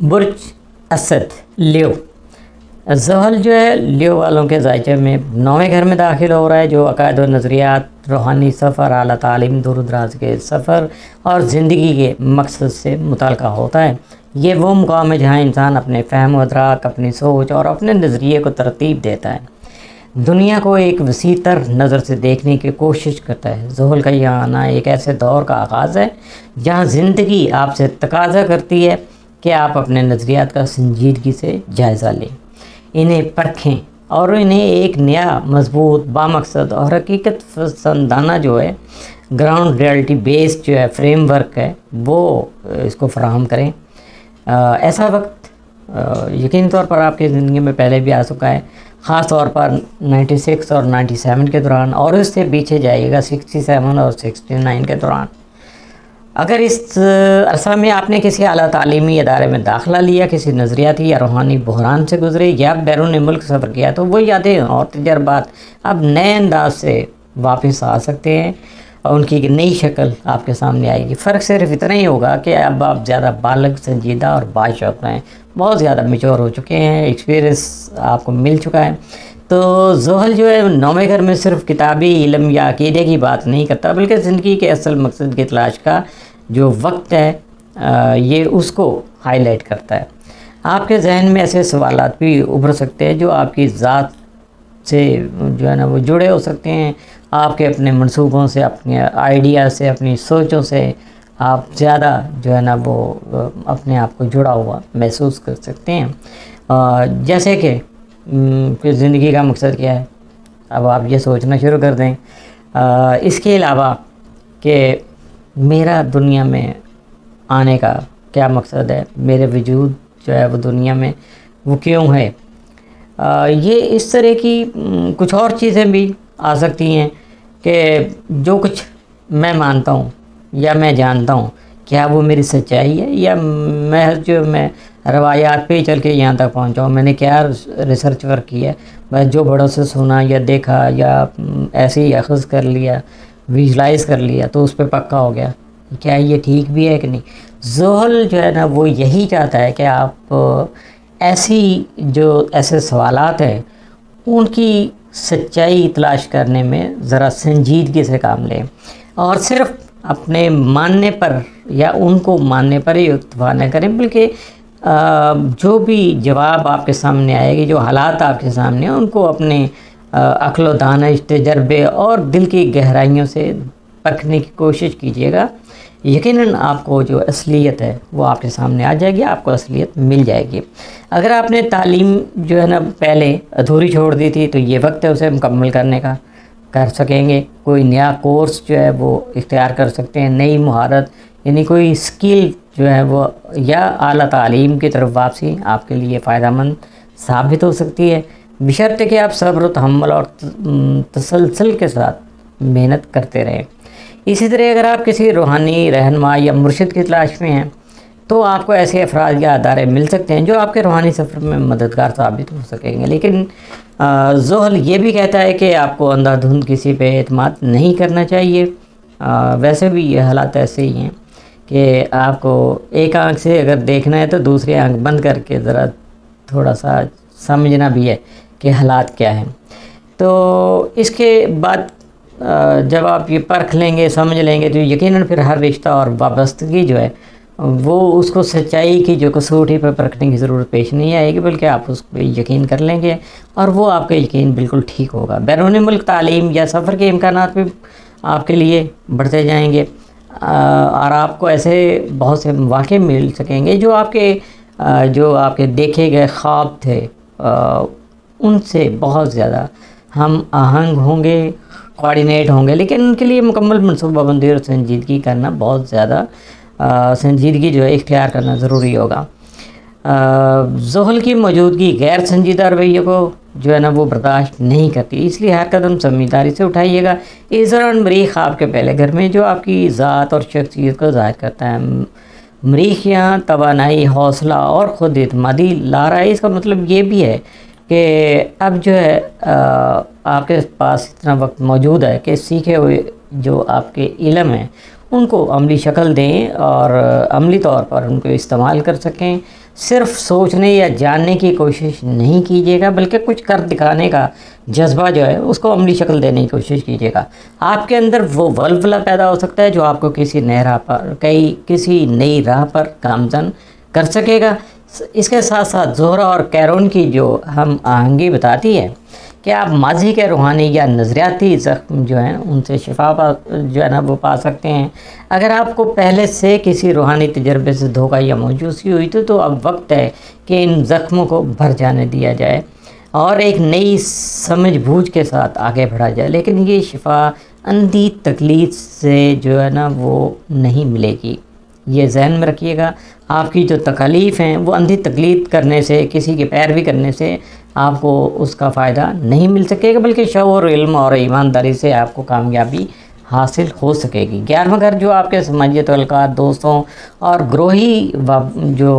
برج اسد لیو، زحل جو ہے لیو والوں کے ذائقے میں 9ویں گھر میں داخل ہو رہا ہے، جو عقائد و نظریات، روحانی سفر، اعلیٰ تعلیم، دور و دراز کے سفر اور زندگی کے مقصد سے متعلقہ ہوتا ہے۔ یہ وہ مقام ہے جہاں انسان اپنے فہم و ادراک، اپنی سوچ اور اپنے نظریے کو ترتیب دیتا ہے، دنیا کو ایک وسیع تر نظر سے دیکھنے کی کوشش کرتا ہے۔ زحل کا یہاں آنا ایک ایسے دور کا آغاز ہے جہاں زندگی آپ سے تقاضا کرتی ہے کہ آپ اپنے نظریات کا سنجیدگی سے جائزہ لیں، انہیں پرکھیں اور انہیں ایک نیا، مضبوط، بامقصد اور حقیقت پسندانہ جو ہے گراؤنڈ ریئلٹی بیسڈ جو ہے فریم ورک ہے وہ اس کو فراہم کریں۔ ایسا وقت یقینی طور پر آپ کی زندگی میں پہلے بھی آ چکا ہے، خاص طور پر 96 اور 97 کے دوران، اور اس سے پیچھے جائے گا 67 اور 69 کے دوران۔ اگر اس عرصہ میں آپ نے کسی اعلیٰ تعلیمی ادارے میں داخلہ لیا، کسی نظریاتی یا روحانی بحران سے گزرے یا بیرون ملک سفر کیا، تو وہ یادیں اور تجربات اب نئے انداز سے واپس آ سکتے ہیں اور ان کی ایک نئی شکل آپ کے سامنے آئے گی۔ فرق صرف اتنا ہی ہوگا کہ اب آپ زیادہ بالغ، سنجیدہ اور باشعور ہیں، بہت زیادہ میچور ہو چکے ہیں، ایکسپیرینس آپ کو مل چکا ہے۔ تو زحل جو ہے 9ویں گھر میں صرف کتابی علم یا عقیدے کی بات نہیں کرتا، بلکہ زندگی کے اصل مقصد کی تلاش کا جو وقت ہے یہ اس کو ہائی لائٹ کرتا ہے۔ آپ کے ذہن میں ایسے سوالات بھی ابھر سکتے ہیں جو آپ کی ذات سے جو ہے نا وہ جڑے ہو سکتے ہیں، آپ کے اپنے منصوبوں سے، اپنے آئیڈیا سے، اپنی سوچوں سے آپ زیادہ جو ہے نا وہ اپنے آپ کو جڑا ہوا محسوس کر سکتے ہیں۔ جیسے کہ زندگی کا مقصد کیا ہے، اب آپ یہ سوچنا شروع کر دیں۔ اس کے علاوہ کہ میرا دنیا میں آنے کا کیا مقصد ہے، میرے وجود جو ہے وہ دنیا میں وہ کیوں ہے، یہ اس طرح کی کچھ اور چیزیں بھی آ سکتی ہیں کہ جو کچھ میں مانتا ہوں یا میں جانتا ہوں کیا وہ میری سچائی ہے، یا محض جو میں روایات پہ ہی چل کے یہاں تک پہنچا ہوں، میں نے کیا ریسرچ ورک کیا ہے، بس جو بڑوں سے سنا یا دیکھا یا ایسے ہی اخذ کر لیا، ویژلائز کر لیا تو اس پہ پکا ہو گیا، کیا یہ ٹھیک بھی ہے کہ نہیں۔ زحل جو ہے نا وہ یہی چاہتا ہے کہ آپ ایسے سوالات ہیں ان کی سچائی تلاش کرنے میں ذرا سنجیدگی سے کام لیں، اور صرف اپنے ماننے پر یا ان کو ماننے پر ہی اکتفا نہ کریں، بلکہ جو بھی جواب آپ کے سامنے آئے گی، جو حالات آپ کے سامنے ہیں، ان کو اپنے عقل و دانش، تجربے اور دل کی گہرائیوں سے پرکھنے کی کوشش کیجیے گا۔ یقیناً آپ کو جو اصلیت ہے وہ آپ کے سامنے آ جائے گی، آپ کو اصلیت مل جائے گی۔ اگر آپ نے تعلیم جو ہے نا پہلے ادھوری چھوڑ دی تھی تو یہ وقت ہے اسے مکمل کرنے کا، کر سکیں گے۔ کوئی نیا کورس جو ہے وہ اختیار کر سکتے ہیں، نئی مہارت یعنی کوئی سکل جو ہے وہ، یا اعلیٰ تعلیم کی طرف واپسی آپ کے لیے فائدہ مند ثابت ہو سکتی ہے، بشرطے کہ آپ صبر و تحمل اور تسلسل کے ساتھ محنت کرتے رہیں۔ اسی طرح اگر آپ کسی روحانی رہنما یا مرشد کی تلاش میں ہیں تو آپ کو ایسے افراد یا ادارے مل سکتے ہیں جو آپ کے روحانی سفر میں مددگار ثابت ہو سکیں گے۔ لیکن زحل یہ بھی کہتا ہے کہ آپ کو اندھا دھند کسی پہ اعتماد نہیں کرنا چاہیے۔ ویسے بھی یہ حالات ایسے ہی ہیں کہ آپ کو ایک آنکھ سے اگر دیکھنا ہے تو دوسری آنکھ بند کر کے ذرا تھوڑا سا سمجھنا بھی ہے کہ حالات کیا ہیں۔ تو اس کے بعد جب آپ یہ پرکھ لیں گے، سمجھ لیں گے، تو یقیناً پھر ہر رشتہ اور وابستگی جو ہے وہ اس کو سچائی کی جو کسوٹی پہ پرکھنے کی ضرورت پیش نہیں آئے گی، بلکہ آپ اس پہ یقین کر لیں گے اور وہ آپ کا یقین بالکل ٹھیک ہوگا۔ بیرون ملک تعلیم یا سفر کے امکانات بھی آپ کے لیے بڑھتے جائیں گے، اور آپ کو ایسے بہت سے مواقع مل سکیں گے جو آپ کے دیکھے گئے خواب تھے ان سے بہت زیادہ ہم آہنگ ہوں گے، کوآرڈینیٹ ہوں گے، لیکن ان کے لیے مکمل منصوبہ بندی اور سنجیدگی کرنا بہت زیادہ سنجیدگی جو ہے اختیار کرنا ضروری ہوگا۔ زحل کی موجودگی غیر سنجیدہ رویے کو جو ہے نا وہ برداشت نہیں کرتی، اس لیے ہر قدم سمجھداری سے اٹھائیے گا۔ اس دوران مریخ آپ کے پہلے گھر میں جو آپ کی ذات اور شخصیت کو ظاہر کرتا ہے، مریخ یہاں توانائی، حوصلہ اور خود اعتمادی لا رہا ہے۔ اس کا مطلب یہ بھی ہے کہ اب جو ہے آپ کے پاس اتنا وقت موجود ہے کہ سیکھے ہوئے جو آپ کے علم ہیں ان کو عملی شکل دیں اور عملی طور پر ان کو استعمال کر سکیں۔ صرف سوچنے یا جاننے کی کوشش نہیں کیجیے گا، بلکہ کچھ کر دکھانے کا جذبہ جو ہے اس کو عملی شکل دینے کی کوشش کیجیے گا۔ آپ کے اندر وہ ولولہ پیدا ہو سکتا ہے جو آپ کو کسی نئی راہ پر گامزن کر سکے گا۔ اس کے ساتھ ساتھ زہرہ اور کیرون کی جو ہم آہنگی بتاتی ہے کہ آپ ماضی کے روحانی یا نظریاتی زخم جو ہیں ان سے شفا جو ہے نا وہ پا سکتے ہیں۔ اگر آپ کو پہلے سے کسی روحانی تجربے سے دھوکہ یا موجوسی ہوئی تو اب وقت ہے کہ ان زخموں کو بھر جانے دیا جائے اور ایک نئی سمجھ بوجھ کے ساتھ آگے بڑھا جائے۔ لیکن یہ شفا اندھی تقلید سے جو ہے نا وہ نہیں ملے گی، یہ ذہن میں رکھیے گا۔ آپ کی جو تکالیف ہیں وہ اندھی تقلید کرنے سے، کسی کے پیروی کرنے سے آپ کو اس کا فائدہ نہیں مل سکے گا، بلکہ شعور، علم اور ایمانداری سے آپ کو کامیابی حاصل ہو سکے گی۔ 11واں گھر جو آپ کے سماجی تعلقات، دوستوں اور گروہی جو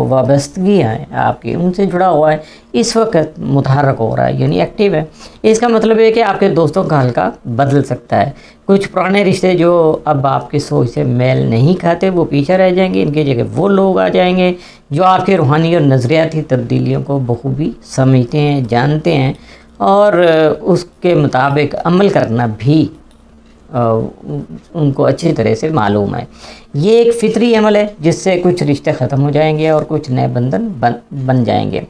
وابستگی ہیں آپ کی، ان سے جڑا ہوا ہے، اس وقت متحرک ہو رہا ہے، یعنی ایکٹیو ہے۔ اس کا مطلب ہے کہ آپ کے دوستوں کا حلقہ بدل سکتا ہے۔ کچھ پرانے رشتے جو اب آپ کی سوچ سے میل نہیں کھاتے وہ پیچھے رہ جائیں گے، ان کی جگہ وہ لوگ آ جائیں گے جو آپ کے روحانی اور نظریاتی تبدیلیوں کو بخوبی سمجھتے ہیں، جانتے ہیں اور اس کے مطابق عمل کرنا بھی ان کو اچھی طرح سے معلوم ہے۔ یہ ایک فطری عمل ہے جس سے کچھ رشتے ختم ہو جائیں گے اور کچھ نئے بندھن بن جائیں گے۔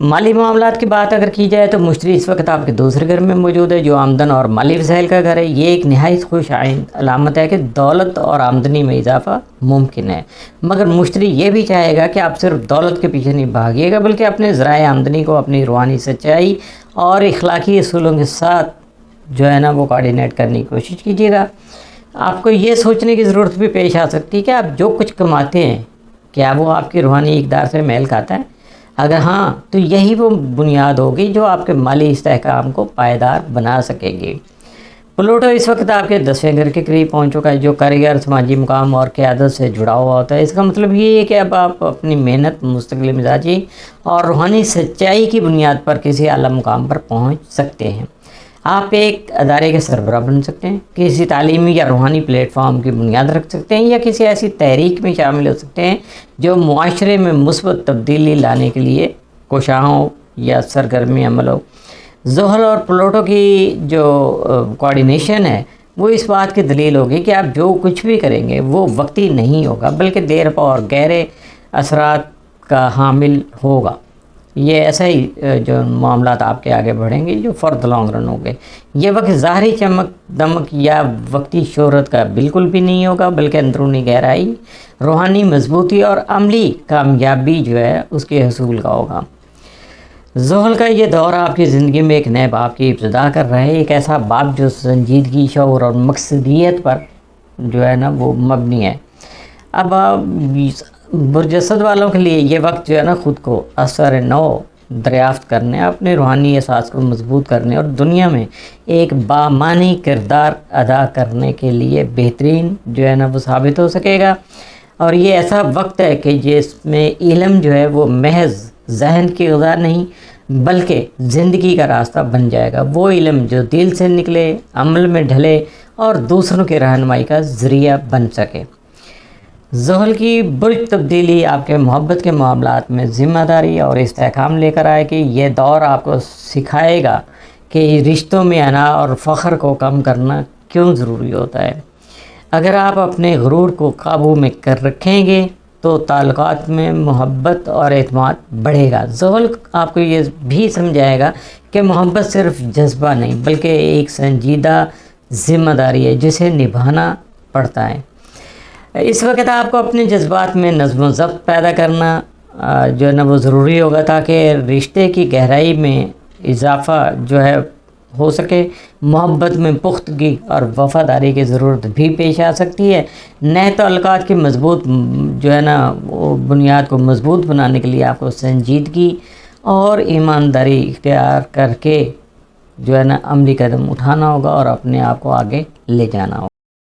مالی معاملات کی بات اگر کی جائے تو مشتری اس وقت آپ کے دوسرے گھر میں موجود ہے جو آمدن اور مالی وسائل کا گھر ہے۔ یہ ایک نہایت خوش آئند علامت ہے کہ دولت اور آمدنی میں اضافہ ممکن ہے، مگر مشتری یہ بھی چاہے گا کہ آپ صرف دولت کے پیچھے نہیں بھاگیے گا، بلکہ اپنے ذرائع آمدنی کو اپنی روحانی سچائی اور اخلاقی اصولوں کے ساتھ جو ہے نا وہ کوارڈینیٹ کرنے کی کوشش کیجیے گا۔ آپ کو یہ سوچنے کی ضرورت بھی پیش آ سکتی ہے کہ آپ جو کچھ کماتے ہیں کیا وہ آپ کی روحانی اقدار سے میل کھاتا ہے؟ اگر ہاں تو یہی وہ بنیاد ہوگی جو آپ کے مالی استحکام کو پائیدار بنا سکے گی۔ پلوٹو اس وقت آپ کے 10ویں گھر کے قریب پہنچ چکا ہے جو کاریگر، سماجی مقام اور قیادت سے جڑا ہوا ہوتا ہے۔ اس کا مطلب یہ ہے کہ اب آپ اپنی محنت، مستقل مزاجی اور روحانی سچائی کی بنیاد پر کسی اعلیٰ مقام پر پہنچ سکتے ہیں۔ آپ ایک ادارے کے سربراہ بن سکتے ہیں، کسی تعلیمی یا روحانی پلیٹ فارم کی بنیاد رکھ سکتے ہیں، یا کسی ایسی تحریک میں شامل ہو سکتے ہیں جو معاشرے میں مثبت تبدیلی لانے کے لیے کوشاں ہو یا سرگرمی عمل ہو۔ زحل اور پلوٹو کی جو کوارڈینیشن ہے وہ اس بات کی دلیل ہوگی کہ آپ جو کچھ بھی کریں گے وہ وقتی نہیں ہوگا، بلکہ دیر پا اور گہرے اثرات کا حامل ہوگا۔ یہ ایسا ہی جو معاملات آپ کے آگے بڑھیں گے جو فار دی لانگ رن ہوں گے۔ یہ وقت ظاہری چمک دمک یا وقتی شہرت کا بالکل بھی نہیں ہوگا، بلکہ اندرونی گہرائی، روحانی مضبوطی اور عملی کامیابی جو ہے اس کے حصول کا ہوگا۔ زحل کا یہ دور آپ کی زندگی میں ایک نئے باب کی ابتدا کر رہا ہے، ایک ایسا باب جو سنجیدگی، شعور اور مقصدیت پر جو ہے نا وہ مبنی ہے۔ اب برجسد والوں کے لیے یہ وقت جو ہے نا خود کو اثر نو دریافت کرنے، اپنے روحانی احساس کو مضبوط کرنے اور دنیا میں ایک بامعنی کردار ادا کرنے کے لیے بہترین جو ہے نا وہ ثابت ہو سکے گا۔ اور یہ ایسا وقت ہے کہ جس میں علم جو ہے وہ محض ذہن کی غذا نہیں بلکہ زندگی کا راستہ بن جائے گا۔ وہ علم جو دل سے نکلے، عمل میں ڈھلے اور دوسروں کی رہنمائی کا ذریعہ بن سکے۔ زحل کی برج تبدیلی آپ کے محبت کے معاملات میں ذمہ داری اور استحکام لے کر آئے گی۔ یہ دور آپ کو سکھائے گا کہ رشتوں میں انا اور فخر کو کم کرنا کیوں ضروری ہوتا ہے۔ اگر آپ اپنے غرور کو قابو میں کر رکھیں گے تو تعلقات میں محبت اور اعتماد بڑھے گا۔ زحل آپ کو یہ بھی سمجھائے گا کہ محبت صرف جذبہ نہیں بلکہ ایک سنجیدہ ذمہ داری ہے جسے نبھانا پڑتا ہے۔ اس وقت آپ کو اپنے جذبات میں نظم و ضبط پیدا کرنا جو ہے نا وہ ضروری ہوگا تاکہ رشتے کی گہرائی میں اضافہ جو ہے ہو سکے۔ محبت میں پختگی اور وفاداری کی ضرورت بھی پیش آ سکتی ہے۔ نئے تعلقات کی مضبوط جو ہے نا وہ بنیاد کو مضبوط بنانے کے لیے آپ کو سنجیدگی اور ایمانداری اختیار کر کے جو ہے نا عملی قدم اٹھانا ہوگا اور اپنے آپ کو آگے لے جانا ہوگا۔